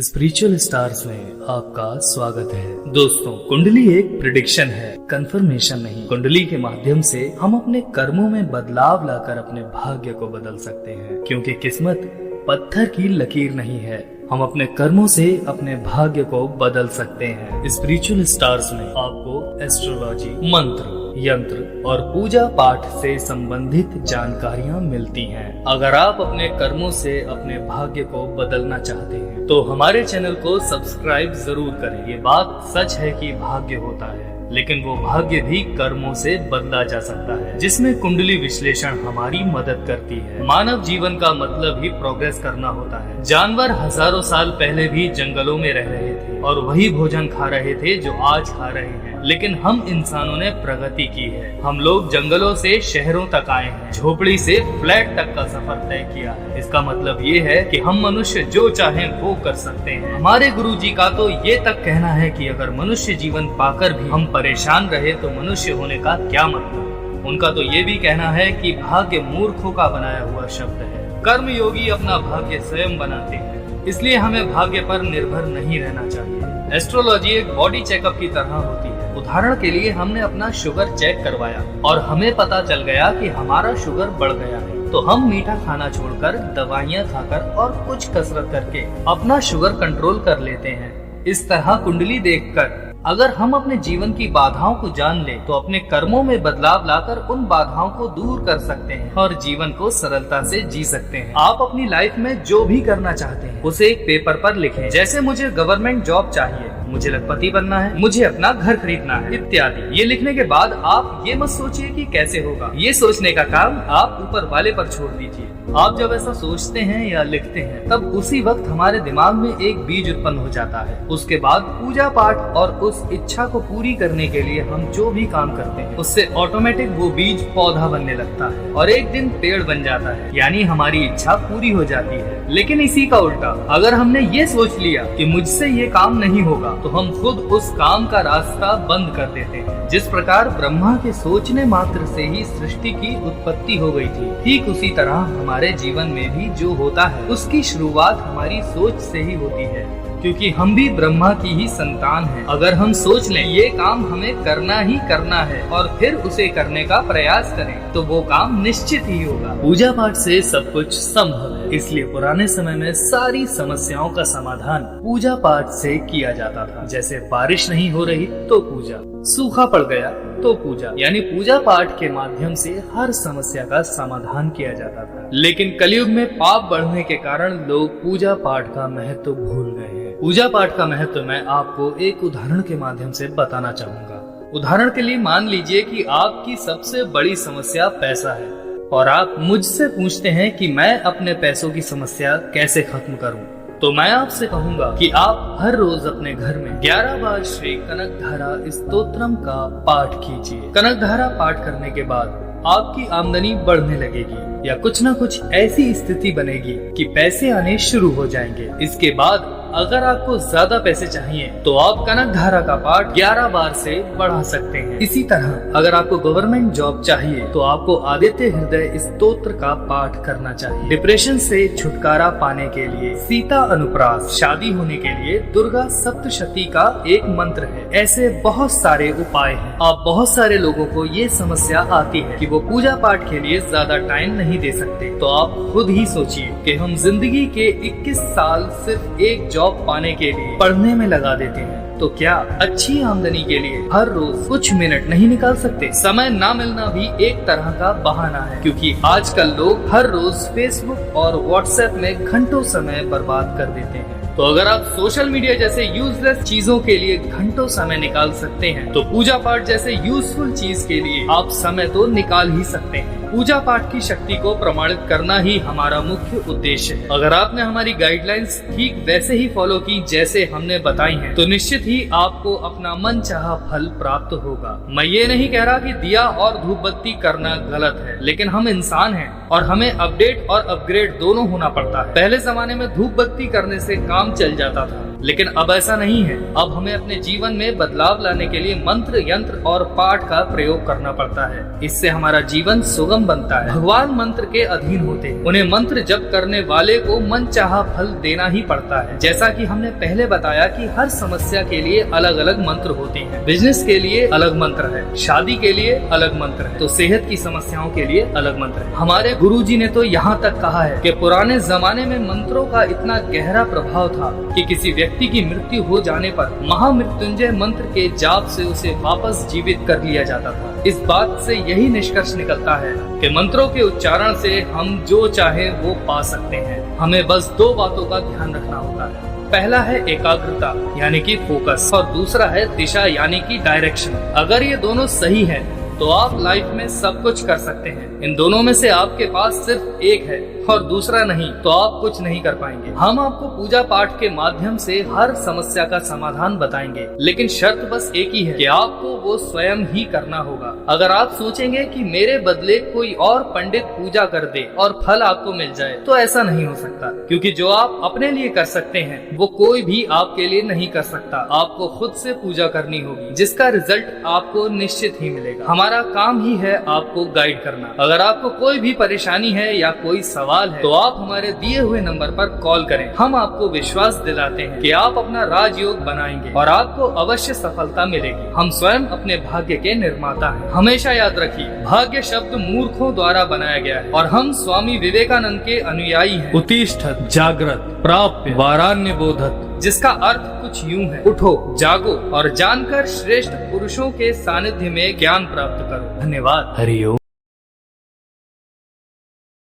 Spiritual stars में आपका स्वागत है। दोस्तों, कुंडली एक प्रिडिक्शन है, कंफर्मेशन नहीं। कुंडली के माध्यम से हम अपने कर्मों में बदलाव लाकर अपने भाग्य को बदल सकते हैं, क्योंकि किस्मत पत्थर की लकीर नहीं है। हम अपने कर्मों से अपने भाग्य को बदल सकते हैं। स्पिरिचुअल स्टार्स में आपको एस्ट्रोलॉजी, मंत्र, यंत्र और पूजा पाठ से संबंधित जानकारियाँ मिलती हैं। अगर आप अपने कर्मों से अपने भाग्य को बदलना चाहते हैं तो हमारे चैनल को सब्सक्राइब जरूर करें। ये बात सच है कि भाग्य होता है, लेकिन वो भाग्य भी कर्मों से बदला जा सकता है, जिसमें कुंडली विश्लेषण हमारी मदद करती है। मानव जीवन का मतलब ही प्रोग्रेस करना होता है। जानवर हजारों साल पहले भी जंगलों में रह रहे थे और वही भोजन खा रहे थे जो आज खा रहे हैं, लेकिन हम इंसानों ने प्रगति की है। हम लोग जंगलों से शहरों तक आए हैं, झोपड़ी से फ्लैट तक का सफर तय किया है। इसका मतलब ये है कि हम मनुष्य जो चाहें वो कर सकते हैं। हमारे गुरुजी का तो ये तक कहना है कि अगर मनुष्य जीवन पाकर भी हम परेशान रहे तो मनुष्य होने का क्या मतलब। उनका तो ये भी कहना है कि भाग्य मूर्खों का बनाया हुआ शब्द है। कर्म योगी अपना भाग्य स्वयं बनाते हैं, इसलिए हमें भाग्य पर निर्भर नहीं रहना चाहिए। एस्ट्रोलॉजी एक बॉडी चेकअप की तरह होती है। उदाहरण के लिए हमने अपना शुगर चेक करवाया और हमें पता चल गया कि हमारा शुगर बढ़ गया है, तो हम मीठा खाना छोड़कर, दवाइयाँ खाकर और कुछ कसरत करके अपना शुगर कंट्रोल कर लेते हैं। इस तरह कुंडली देखकर अगर हम अपने जीवन की बाधाओं को जान ले तो अपने कर्मों में बदलाव लाकर उन बाधाओं को दूर कर सकते हैं और जीवन को सरलता से जी सकते हैं। आप अपनी लाइफ में जो भी करना चाहते हैं उसे एक पेपर पर लिखें। जैसे मुझे गवर्नमेंट जॉब चाहिए, मुझे लखपति बनना है, मुझे अपना घर खरीदना है इत्यादि। ये लिखने के बाद आप ये मत सोचिए कि कैसे होगा। ये सोचने का काम आप ऊपर वाले पर छोड़ दीजिए। आप जब ऐसा सोचते हैं या लिखते हैं तब उसी वक्त हमारे दिमाग में एक बीज उत्पन्न हो जाता है। उसके बाद पूजा पाठ और उस इच्छा को पूरी करने के लिए हम जो भी काम करते हैं उससे ऑटोमेटिक वो बीज पौधा बनने लगता है और एक दिन पेड़ बन जाता है, यानी हमारी इच्छा पूरी हो जाती है। लेकिन इसी का उल्टा, अगर हमने ये सोच लिया कि मुझसे ये काम नहीं होगा तो हम खुद उस काम का रास्ता बंद कर देते हैं। जिस प्रकार ब्रह्मा के सोचने मात्र से ही सृष्टि की उत्पत्ति हो गई थी, ठीक उसी तरह हमारे जीवन में भी जो होता है उसकी शुरुआत हमारी सोच से ही होती है, क्योंकि हम भी ब्रह्मा की ही संतान हैं। अगर हम सोच लें ये काम हमें करना ही करना है और फिर उसे करने का प्रयास करें तो वो काम निश्चित ही होगा। पूजा पाठ से सब कुछ संभव है, इसलिए पुराने समय में सारी समस्याओं का समाधान पूजा पाठ से किया जाता था। जैसे बारिश नहीं हो रही तो पूजा, सूखा पड़ गया तो पूजा, यानी पूजा पाठ के माध्यम से हर समस्या का समाधान किया जाता था। लेकिन कलयुग में पाप बढ़ने के कारण लोग पूजा पाठ का महत्व भूल गए हैं। पूजा पाठ का महत्व मैं आपको एक उदाहरण के माध्यम से बताना चाहूंगा। उदाहरण के लिए मान लीजिए कि आपकी सबसे बड़ी समस्या पैसा है और आप मुझसे पूछते हैं कि मैं अपने पैसों की समस्या कैसे खत्म करूं। तो मैं आपसे कहूंगा कि आप हर रोज अपने घर में 11 बार श्री कनकधारा स्तोत्रम का पाठ कीजिए। कनकधारा पाठ करने के बाद आपकी आमदनी बढ़ने लगेगी या कुछ न कुछ ऐसी स्थिति बनेगी कि पैसे आने शुरू हो जाएंगे। इसके बाद अगर आपको ज्यादा पैसे चाहिए तो आप कनकधारा का पाठ 11 बार से बढ़ा सकते हैं। इसी तरह अगर आपको गवर्नमेंट जॉब चाहिए तो आपको आदित्य हृदय स्तोत्र का पाठ करना चाहिए। डिप्रेशन से छुटकारा पाने के लिए सीता अनुप्रास, शादी होने के लिए दुर्गा सप्तशती का एक मंत्र है। ऐसे बहुत सारे उपाय हैं। आप बहुत सारे लोगों को ये समस्या आती है कि वो पूजा पाठ के लिए ज्यादा टाइम नहीं दे सकते, तो आप खुद ही सोचिए कि हम जिंदगी के 21 साल सिर्फ एक जॉब पाने के लिए पढ़ने में लगा देते हैं, तो क्या अच्छी आमदनी के लिए हर रोज कुछ मिनट नहीं निकाल सकते? समय ना मिलना भी एक तरह का बहाना है, क्योंकि आजकल लोग हर रोज फेसबुक और व्हाट्सएप में घंटों समय बर्बाद कर देते हैं। तो अगर आप सोशल मीडिया जैसे यूजलेस चीजों के लिए घंटों समय निकाल सकते हैं तो पूजा पाठ जैसे यूजफुल चीज के लिए आप समय तो निकाल ही सकते हैं। पूजा पाठ की शक्ति को प्रमाणित करना ही हमारा मुख्य उद्देश्य है। अगर आपने हमारी गाइडलाइंस ठीक वैसे ही फॉलो की जैसे हमने बताई हैं, तो निश्चित ही आपको अपना मनचाहा फल प्राप्त होगा। मैं ये नहीं कह रहा कि दिया और धूप बत्ती करना गलत है, लेकिन हम इंसान हैं और हमें अपडेट और अपग्रेड दोनों होना पड़ता है। पहले जमाने में धूप बत्ती करने से काम चल जाता था, लेकिन अब ऐसा नहीं है। अब हमें अपने जीवन में बदलाव लाने के लिए मंत्र, यंत्र और पाठ का प्रयोग करना पड़ता है। इससे हमारा जीवन सुगम बनता है। भगवान मंत्र के अधीन होते हैं। उन्हें मंत्र जप करने वाले को मनचाहा फल देना ही पड़ता है। जैसा कि हमने पहले बताया कि हर समस्या के लिए अलग अलग मंत्र होते हैं। बिजनेस के लिए अलग मंत्र है, शादी के लिए अलग मंत्र है, तो सेहत की समस्याओं के लिए अलग मंत्र है। हमारे गुरुजी ने तो यहाँ तक कहा है कि पुराने जमाने में मंत्रों का इतना गहरा प्रभाव था कि किसी व्यक्ति की मृत्यु हो जाने पर महामृत्युंजय मंत्र के जाप से उसे वापस जीवित कर लिया जाता था। इस बात से यही निष्कर्ष निकलता है कि मंत्रों के उच्चारण से हम जो चाहे वो पा सकते हैं। हमें बस दो बातों का ध्यान रखना होता है। पहला है एकाग्रता यानी कि फोकस, और दूसरा है दिशा यानी कि डायरेक्शन। अगर ये दोनों सही है तो आप लाइफ में सब कुछ कर सकते हैं। इन दोनों में से आपके पास सिर्फ एक है और दूसरा नहीं, तो आप कुछ नहीं कर पाएंगे। हम आपको पूजा पाठ के माध्यम से हर समस्या का समाधान बताएंगे, लेकिन शर्त बस एक ही है कि आपको वो स्वयं ही करना होगा। अगर आप सोचेंगे कि मेरे बदले कोई और पंडित पूजा कर दे और फल आपको मिल जाए, तो ऐसा नहीं हो सकता, क्योंकि जो आप अपने लिए कर सकते हैं वो कोई भी आपके लिए नहीं कर सकता। आपको खुद से पूजा करनी होगी, जिसका रिजल्ट आपको निश्चित ही मिलेगा। हमारा काम ही है आपको गाइड करना। अगर आपको कोई भी परेशानी है या कोई सवाल है तो आप हमारे दिए हुए नंबर पर कॉल करें। हम आपको विश्वास दिलाते हैं कि आप अपना राजयोग बनाएंगे और आपको अवश्य सफलता मिलेगी। हम स्वयं अपने भाग्य के निर्माता हैं। हमेशा याद रखिए, भाग्य शब्द मूर्खों द्वारा बनाया गया है और हम स्वामी विवेकानंद के अनुयायी हैं। उत्तिष्ठत जागृत प्राप्य वारान्य बोधत, जिसका अर्थ कुछ यूं है, उठो, जागो और जानकर श्रेष्ठ पुरुषों के सानिध्य में ज्ञान प्राप्त करो। धन्यवाद। हरि ओम।